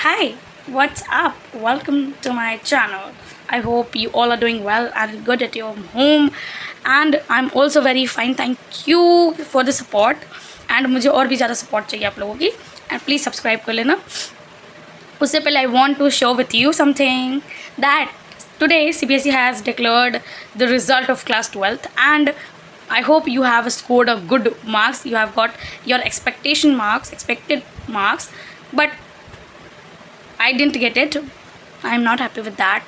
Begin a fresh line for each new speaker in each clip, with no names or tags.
Hi, what's up? Welcome to my channel. I hope you all are doing well and good at your home. And I'm also very fine. Thank you for the support. And मुझे और भी ज़्यादा support चाहिए आप लोगों की. And please subscribe कर लेना. उससे पहले I want to share with you something that today CBSE has declared the result of class 12th and I hope you have scored a good marks. You have got your expected marks, but I didn't get it. I'm not happy with that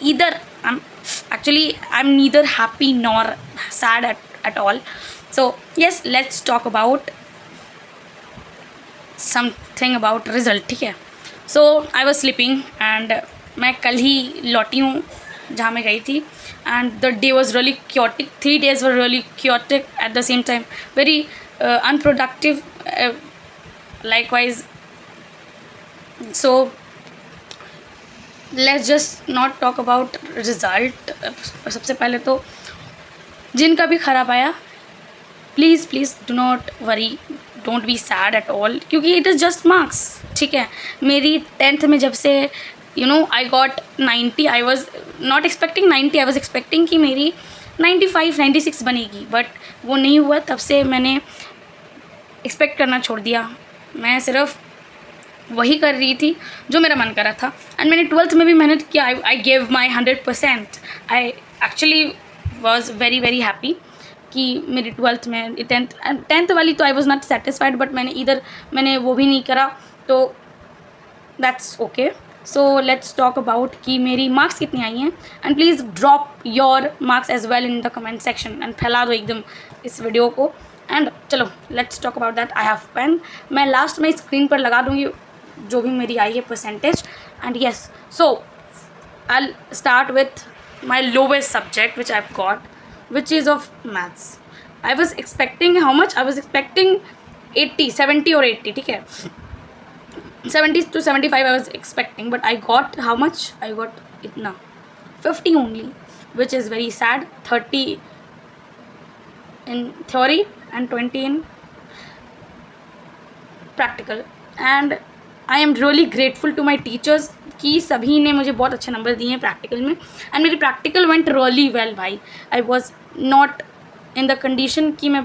either. I'm neither happy nor sad at all. So yes, let's talk about something about result. ठीक है. सो I was sleeping and मैं कल ही लौटी हूँ जहाँ मैं गई थी and the day was really chaotic. 3 days were really chaotic at the same time, very unproductive likewise. So let's just not talk about result. सबसे पहले तो जिनका भी ख़राब आया please do not worry, don't be sad at all, क्योंकि it is just marks. ठीक है. मेरी 10th में जब से I got 90, I was not expecting 90, I was expecting कि मेरी 95 96 बनेगी, बट वो नहीं हुआ. तब से मैंने एक्सपेक्ट करना छोड़ दिया. मैं सिर्फ वही कर रही थी जो मेरा मन कर रहा था. एंड मैंने 12th में भी मेहनत किया. I gave my 100%. I actually was very very happy कि मेरी 12th में 10th वाली तो I was not satisfied, but मैंने वो भी नहीं करा, तो that's okay. So let's talk about कि मेरी मार्क्स कितनी आई हैं and please drop your marks as well in the comment section and फैला दो एकदम इस वीडियो को. एंड चलो let's talk about that. I have pen. मैं लास्ट में स्क्रीन पर लगा दूँगी जो भी मेरी आई है percentage. And yes, so I start with my lowest subject which I have got, which is of maths. I was expecting how much? I was expecting 70 or 80. ठीक है. 70 to 75 I was expecting, but I got how much? I got इतना 50 only, which is very sad. 30 in theory and 20 in practical. And I am really grateful to my teachers कि सभी ने मुझे बहुत अच्छे number दिए हैं प्रैक्टिकल में. एंड मेरी प्रैक्टिकल वेंट रियली वेल भाई. आई was not in the condition कि मैं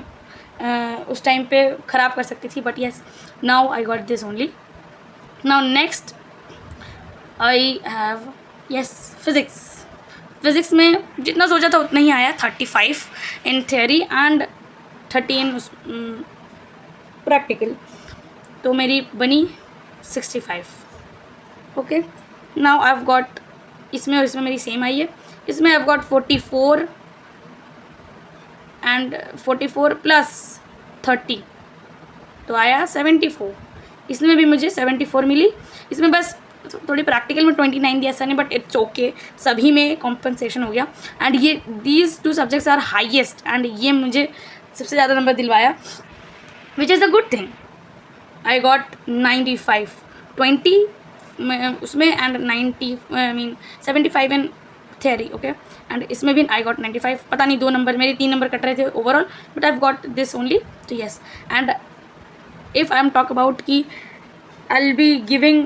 उस टाइम पे ख़राब कर सकती थी, but yes now I got this only. Now next I have yes physics में जितना सोचा था उतना ही आया. 35 in theory and 30 in practical, तो मेरी बनी 65. Okay. Now I have got इसमें और इसमें मेरी सेम आई है. इसमें आई हैव गॉट 44 एंड 44 प्लस 30 तो आया 74. इसमें भी मुझे 74 मिली. इसमें बस थोड़ी प्रैक्टिकल में 29 दिया सर ने, बट इट्स ओके. सभी में कॉम्पनसेशन हो गया. एंड ये these 2 subjects are highest and ये मुझे सबसे ज़्यादा नंबर दिलवाया, which is a good thing. I got 95 20 उसमें एंड 75 इन थियरी. ओके. एंड इसमें भी आई गॉट 95. पता नहीं 2 नंबर मेरे 3 नंबर कट रहे थे overall, but I have got this only. तो yes. And if I am talk about कि I will be giving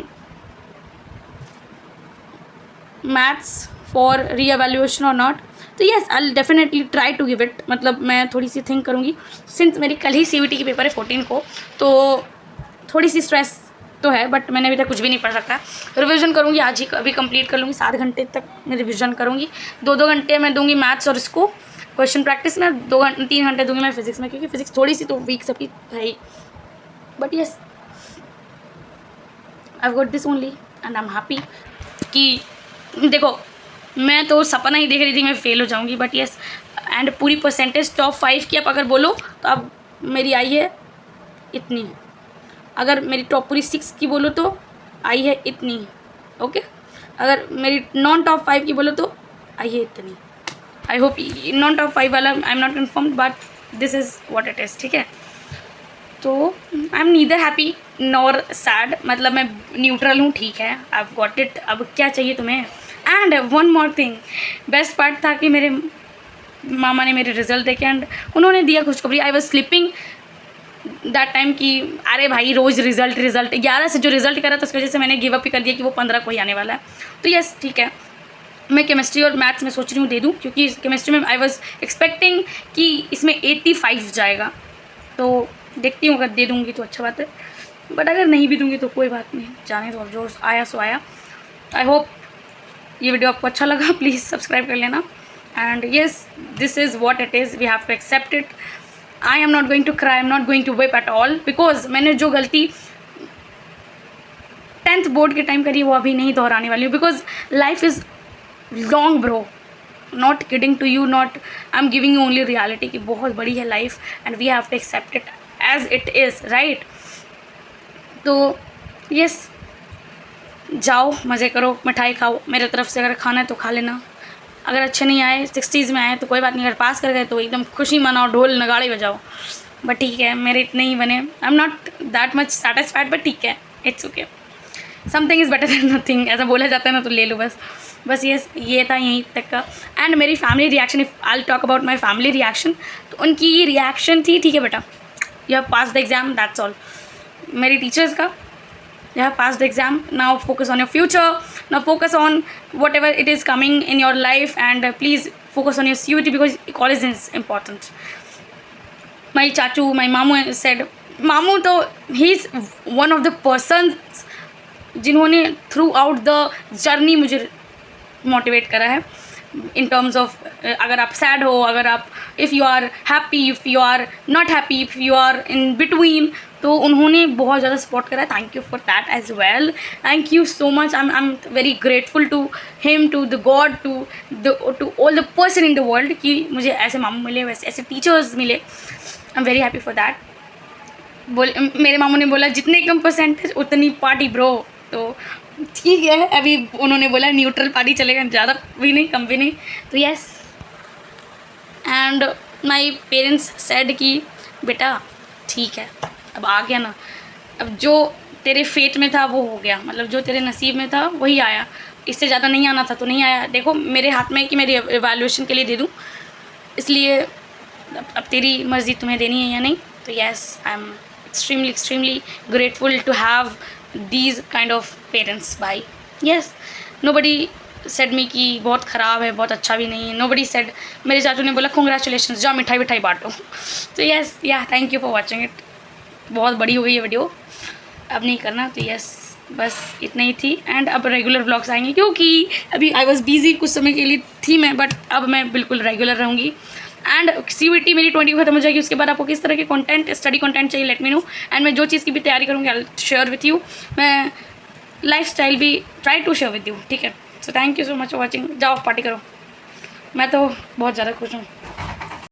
maths for re evaluation और नॉट, तो yes I will definitely try to give it. मतलब मैं थोड़ी सी think करूँगी. Since मेरी कल ही CVT की पेपर है 14 को, तो थोड़ी सी स्ट्रेस तो है, बट मैंने अभी तक कुछ भी नहीं पढ़ रखा. रिवीजन करूँगी आज ही, अभी कंप्लीट कर लूँगी. 7 घंटे तक मैं रिवीजन करूँगी. 2 घंटे मैं दूँगी मैथ्स और इसको क्वेश्चन प्रैक्टिस में. 3 घंटे दूँगी मैं फिजिक्स में, क्योंकि फिजिक्स थोड़ी सी तो वीक सबकी है ही. But yes I got this only and I am happy. कि देखो मैं तो सपना ही देख रही थी मैं फेल हो जाऊँगी, बट येस. एंड पूरी परसेंटेज टॉप 5 की आप अगर बोलो तो अब मेरी आई है इतनी. अगर मेरी टॉप पूरी 6 की बोलो तो आई है इतनी. ओके. अगर मेरी नॉन टॉप 5 की बोलो तो आई है इतनी. आई होप नॉन टॉप 5 वाला आई am not confirmed, but this is what it is. ठीक है. तो I am neither happy nor sad, मतलब मैं न्यूट्रल हूँ. ठीक है. आई हैव गॉट इट. अब क्या चाहिए तुम्हें. And one more thing, best part था कि मेरे मामा ने मेरे रिजल्ट देखे एंड उन्होंने दिया खुशखबरी. I was sleeping that time कि अरे भाई रोज़ रिजल्ट 11 से जो रिजल्ट करा था उसकी वजह से मैंने गिव अप ही कर दिया कि वो 15 को ही आने वाला है। तो यस ठीक है, मैं केमिस्ट्री और मैथ्स में सोच रही हूँ दे दूँ, क्योंकि केमिस्ट्री में आई वॉज एक्सपेक्टिंग कि इसमें 85 जाएगा, तो देखती हूँ अगर दे दूँगी तो अच्छा बात है, बट अगर नहीं भी दूँगी तो कोई बात नहीं, जाने दो, अब जो आया सो आया। आई होप ये वीडियो आपको अच्छा लगा, प्लीज़ सब्सक्राइब कर लेना। And yes, this is what it is, we have to accept it. I am not going to cry, I am not going to weep at all, because मैंने जो गलती 10th board के time करी वो अभी नहीं दोहराने वाली हूँ, because life is long bro, not kidding to you, not I am giving you only reality कि बहुत बड़ी है life and we have to accept it as it is, right. तो यस, जाओ मज़े करो, मिठाई खाओ, मेरे तरफ से अगर खाना है तो खा लेना, अगर अच्छे नहीं आए 60s में आए तो कोई बात नहीं, अगर पास कर गए तो एकदम खुशी मनाओ, ढोल नगाड़े बजाओ, बट ठीक है मेरे इतने ही बने, आई am not that much satisfied, but ठीक है, it's okay, something is better than nothing, ऐसा बोला जाता है ना, तो ले लो बस ये था यहीं तक का। एंड मेरी family reaction, if I talk about my family reaction, तो उनकी रिएक्शन थी ठीक है बेटा, you have pass the exam, that's all. मेरी टीचर्स का, you have passed the exam, now focus on your future, now focus on whatever it is coming in your life, and please focus on your CUT because college is important. My chachu, my mamu said, mamu तो he is one of the persons जिन्होंने through out the journey मुझे motivate करा है, in terms of अगर आप sad हो, अगर आप if you are happy, if you are not happy, if you are in between, तो उन्होंने बहुत ज़्यादा सपोर्ट करा है। Thank you for that as well, thank you so much, I am very grateful to him, to the god, to all the person in the world कि मुझे ऐसे मामू मिले, वैसे ऐसे टीचर्स मिले, I am very happy for that. मेरे मामू ने बोला जितने कम परसेंटेज उतनी पार्टी ब्रो, तो ठीक है, अभी उन्होंने बोला न्यूट्रल पार्टी चलेगा, ज़्यादा भी नहीं कम भी नहीं, तो yes. And my parents said कि बेटा ठीक है, अब आ गया ना, अब जो तेरे फेट में था वो हो गया, मतलब जो तेरे नसीब में था वही आया, इससे ज़्यादा नहीं आना था तो नहीं आया। देखो मेरे हाथ में कि मेरी एवेल्यूएशन के लिए दे दूँ, इसलिए अब तेरी मर्ज़ी तुम्हें देनी है या नहीं। तो yes, I am extremely grateful to have these kind of parents भाई। yes, nobody said me कि बहुत ख़राब है, बहुत अच्छा भी नहीं है, nobody said, मेरे चाचू ने बोला congratulations, जाओ मिठाई बांटो। तो yes, yeah, thank you for watching it। बहुत बड़ी हो गई है वीडियो, अब नहीं करना, तो yes, बस इतना ही थी। एंड अब रेगुलर व्लॉग्स आएंगे, क्योंकि अभी आई वॉज बिजी कुछ समय के लिए थी मैं, बट अब मैं बिल्कुल रेगुलर रहूँगी। एंड CUT मेरी 20 खत्म हो जाएगी, उसके बाद आपको किस तरह के कंटेंट, स्टडी कंटेंट चाहिए, लेट मी नो। एंड मैं जो चीज़ की भी तैयारी करूँगी I will share with you, मैं लाइफ स्टाइल भी try to share with you, ठीक है। So thank you so much for watching, जाओ पार्टी करो, मैं तो बहुत ज़्यादा खुश हूँ।